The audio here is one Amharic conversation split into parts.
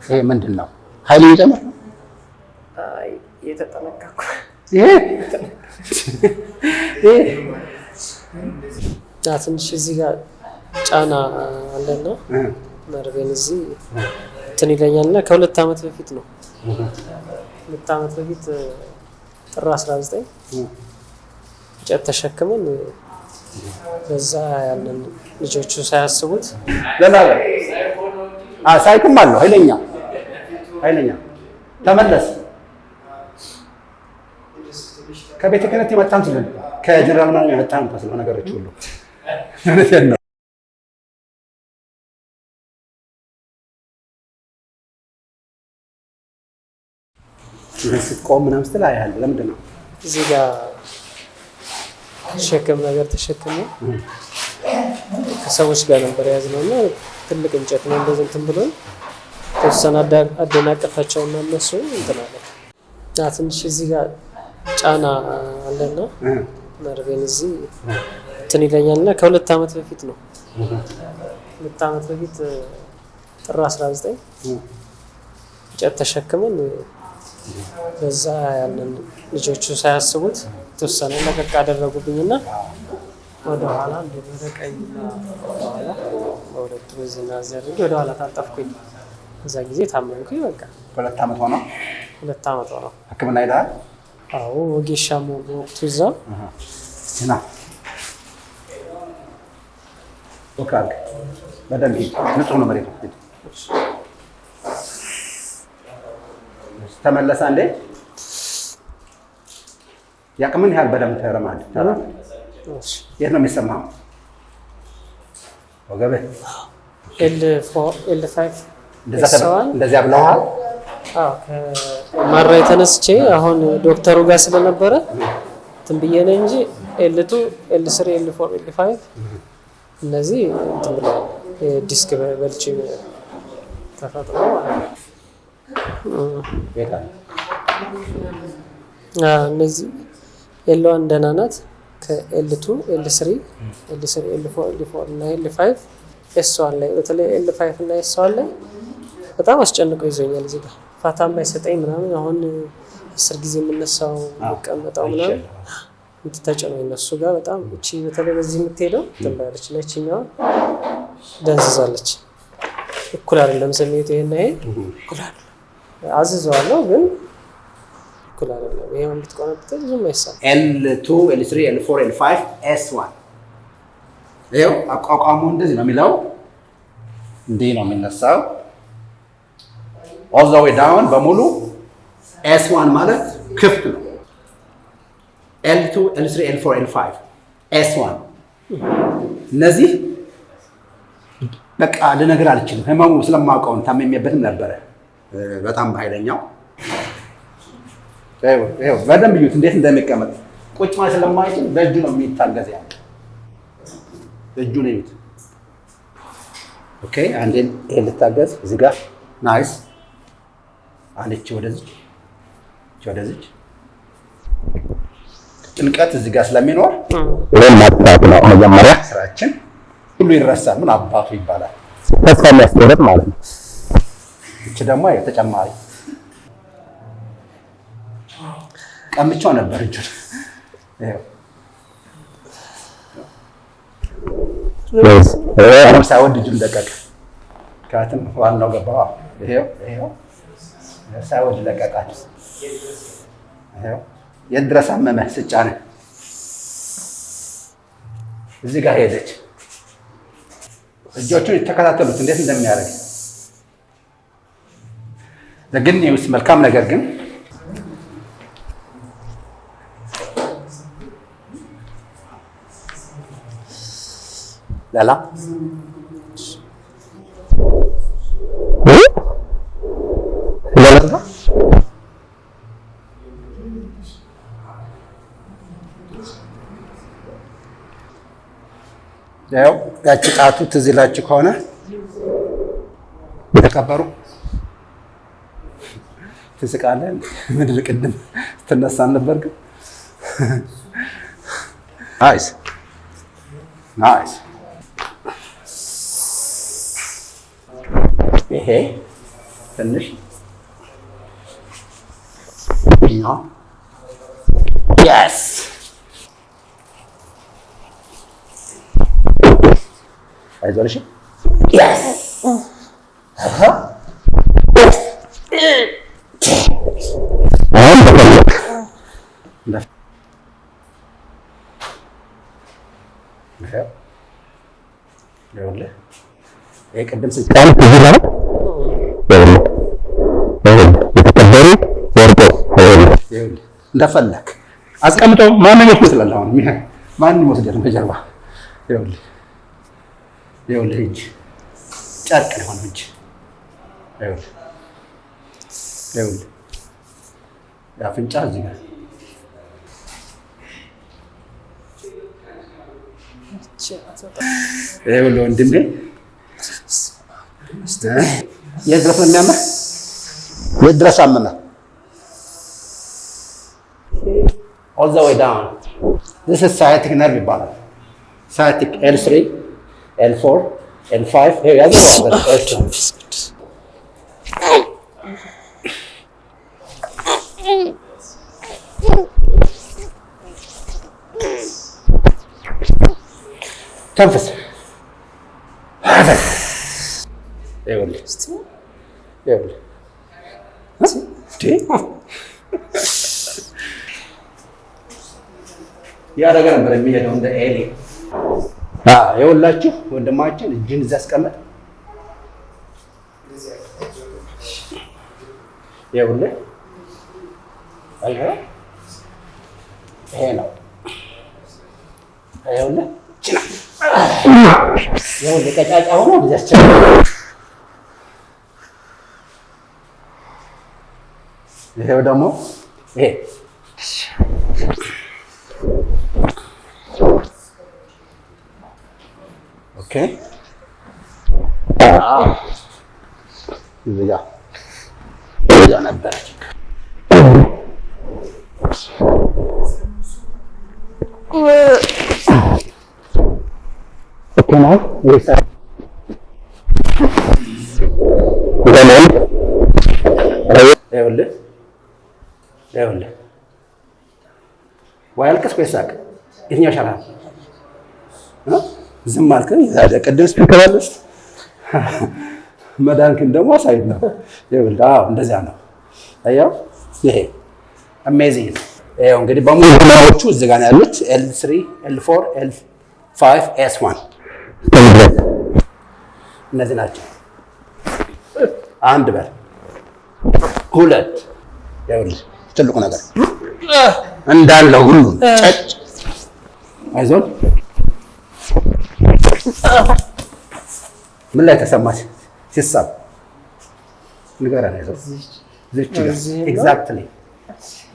ይሄ ምንድን ነው? ኃይል ይጨምር። አይ የተጠነቀቅኩ ትንሽ እዚህ ጋር ጫና አለና ነርቬን እዚህ እንትን ይለኛልና ከ2 ዓመት በፊት ነው። 2 ዓመት በፊት ጥር 19 እንጨት ተሸክመን በዛ ያለን ልጆቹ ሳያስቡት ለላለ ሳይክም አለው ኃይለኛ ተመለስ። ከቤተ ክህነት የመጣን ስለሆነ ከጀነራል ማን የመጣን ተስለ ነገሮች ሁሉ እውነቴን ነው። ስትቆም ምናምን ስትል አያለሁ። ለምንድን ነው እዚህ ጋር ሸክም ነገር ተሸክሞ ከሰዎች ጋር ነበር የያዝነው እና ትልቅ እንጨት ነው እንደዚህ እንትን ብሎ ተወሰነ አደናቀፋቸውና እነሱ እንትን አለ። ትንሽ እዚህ ጋር ጫና አለና ነርቬን እዚህ እንትን ይለኛልና ከ2 ዓመት በፊት ነው። 2 ዓመት በፊት ጥር 19 እንጨት ተሸክመን በዛ ያለን ልጆቹ ሳያስቡት ተወሰነ ለቀቅ አደረጉብኝና ወደ ኋላ ወደ ቀኝና ወደ ወደቱ ዝና ዘርግ ወደ ኋላ ታጠፍኩኝ። እዛ ጊዜ ታመምኩኝ። በቃ 2 ዓመት ሆነ። 2 ዓመት ሆነ። ሕክምና ሄደሃል? አዎ ወጌሻም ወቅቱ እዛ እና ወካል በደንብ ንጹህ ነው መሬቱ። ተመለሰ እንዴ? ያቅምን ያህል በደንብ ተረማል። የት ነው የሚሰማው? ወገብህ L5 እንደዚያ ብለዋል። ማራ የተነስቼ አሁን ዶክተሩ ጋር ስለነበረ እንትን ብዬ ነው እንጂ L2 L3 L4 L5 እነዚህ እንትን ብለዋል። ዲስክ በልቼ ተፈጥሮ እነዚህ L1 ደህና ናት። ከኤል2 ኤል3 ኤል4 ኤል4 እና ኤል5 ኤስ1 ላይ በተለይ ኤል5 እና ኤስ1 ላይ በጣም አስጨንቆ ይዞኛል። እዚህ ጋር ፋታም አይሰጠኝ ምናምን። አሁን 10 ጊዜ የምነሳው መቀመጣው ምናምን ተጨነው እነሱ ጋር በጣም እቺ በተለይ በዚህ የምትሄደው ትባለች ለችኛው ደንዝዛለች። እኩል አይደለም ስሜቱ። ይሄና ይሄ እኩል አይደለም። አዝዘዋለሁ ግን እኩል አይደለም። ይሄው እንድትቆነጥጥ ብዙም አይሰማም። L2 L3 L4 L5 S1 ይሄው አቋቋሙ እንደዚህ ነው የሚለው። እንዲህ ነው የሚነሳው all the way down በሙሉ። S1 ማለት ክፍት ነው። L2 L3 L4 L5 S1 እነዚህ በቃ ልነግር አልችልም። ህመሙ ስለማውቀው ታመሚያበትም ነበረ በጣም በኃይለኛው። ይሄው በደንብ እዩት እንዴት እንደሚቀመጥ። ቁጭ ማለት ስለማይችል በእጁ ነው የሚታገዝ። ያለ እጁ ነው እዩት። ኦኬ አንዴ ይሄ ልታገዝ እዚህ ጋር ናይስ። አንቺ ወደዚህ ጭንቀት እዚህ ጋር ስለሚኖር ይሄን ማጥፋት ነው መጀመሪያ ስራችን። ሁሉ ይረሳል። ምን አባቱ ይባላል። ተስፋ የሚያስቆርጥ ማለት ነው። እቺ ደግሞ ተጨማሪ ቀምቻው ነበር እጁ። ይሄው ሳይወድ እጁን ለቀቀ። ካትም ዋናው ገባ። ይሄው ሳይወድ ለቀቃት። ይሄው የድረስ አመመ ስጫነ እዚህ ጋር ሄደች። እጆቹን የተከታተሉት እንዴት እንደሚያደርግ ግን ኒውስ መልካም ነገር ግን ላላ ያው ያቺ ጣቱ ትዝ ይላችሁ ከሆነ የተቀበሩ ትስቃለህ። ምድር ቅድም ትነሳን ነበር ግን ናይስ ይሄ ትንሽ yes አይዞሽ yes ቅድም ስልጣን የተከበሩ ወርቆ እንደፈለክ አስቀምጠው ማንም ይመስላል። አሁን ማንም ይወስዳል በጀርባ ይኸውልህ እጅ ጨርቅ ነው እጅ ይኸውልህ የአፍንጫ እዚህ ጋር ይኸውልህ ወንድም ግን የት ድረስ ነው የሚያመህ? የት ድረስ አመመህ? all the way down. This is sciatic nerve ይባላል። sciatic L3 L4 L5 here ያዘ ተንፈስ ያደረገ ነበር የሚሄደው እንደ ኤሊ። ይኸውላችሁ ወንድማችን እጅን እዚያ አስቀመጥ። ይኸውልህ ይሄ ነው። ይኸውልህ ይኸውልህ ቀጫጫ ሆኖ እዚያ አስቸገረ። ይሄው ደግሞ ይሄ ኦኬ እዚህ ጋር ነበር። ኦኬ ነው ወይስ ይኸውልህ ወይ አልቅስ ወይ ሳቅ፣ የትኛው ይሻላል? ዝም አልከኝ ቅድም ስፒከራለች መዳንክን ደግሞ አሳይት ነው። ይኸውልህ እንደዚያ ነው። አየኸው ይሄ አሜዚንግ ነው። ይኸው እንግዲህ በሙሉ ህመሞቹ እዚህ ጋር ነው ያሉት L3 L4 L5 S1 እነዚህ ናቸው። አንድ በል ሁለት ይኸውልህ ትልቁ ነገር እንዳለው ሁሉ ጨጭ አይዞን። ምን ላይ ተሰማሽ ሲሳብ ንገረን። አይዞን እዚች ጋር ኤግዛክትሊ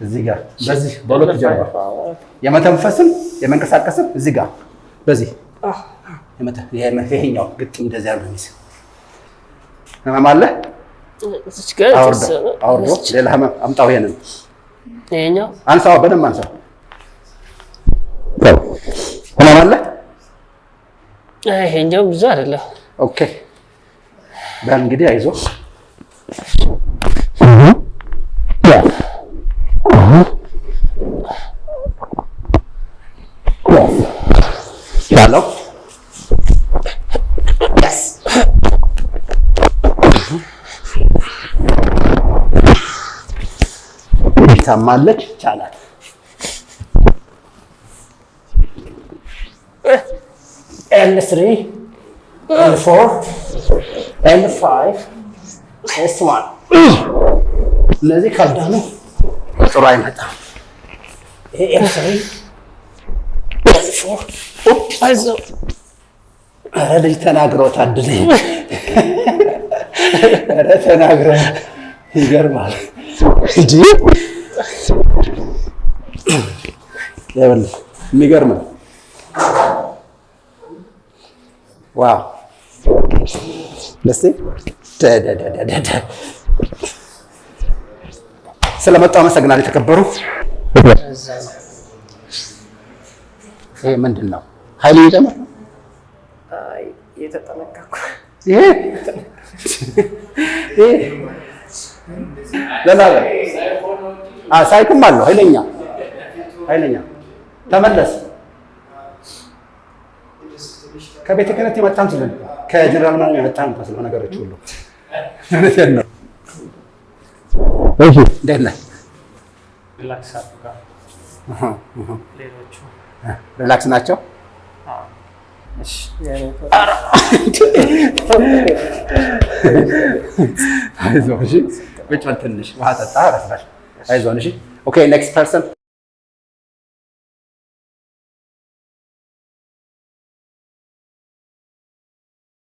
እዚህ ጋር በዚህ በሁለት ጀርባ የመተንፈስም የመንቀሳቀስም እዚህ ጋር በዚህ ይሄኛው ግጥም እንደዚህ ያለው ነው። ህመም አለ አውርዶ ሌላ ህመም አምጣው። ይሄኛው አንሳው፣ በደንብ አንሳው። ህመም አለ? ይሄኛው ብዙ አይደለም። ኦኬ በል እንግዲህ አይዞህ። ያለው ታማለች ይቻላል። L3 L4 L5 S1 እነዚህ ካልዳኑ ጥሩ አይመጣም። ይሄ L3 L4 አይዞህ። ኧረ ልጅ ተናግረው ታድለኝ። ኧረ ተናግረው ይገርማል እንጂ ይኸውልህ የሚገርም ነው። ዋው ደስ ስለመጣሁ አመሰግናለሁ። የተከበሩ ይሄ ምንድን ነው? ኃይል እየጨመረ ነው። የተጠነቀቅኩ ይሄ ሳይክም አለው ኃይለኛ ተመለስ። ከቤተ ክህነት የመጣም ስለ ከጀነራል ማን የመጣም ስለ ነገሮች ሁሉ ነው። እሺ እንዴት ነህ? ሪላክስ ናቸው። አይዞህ እሺ፣ ቁጭ በል ትንሽ ውሃ ጠጣ። አይዞህ እሺ። ኦኬ ኔክስት ፐርሰን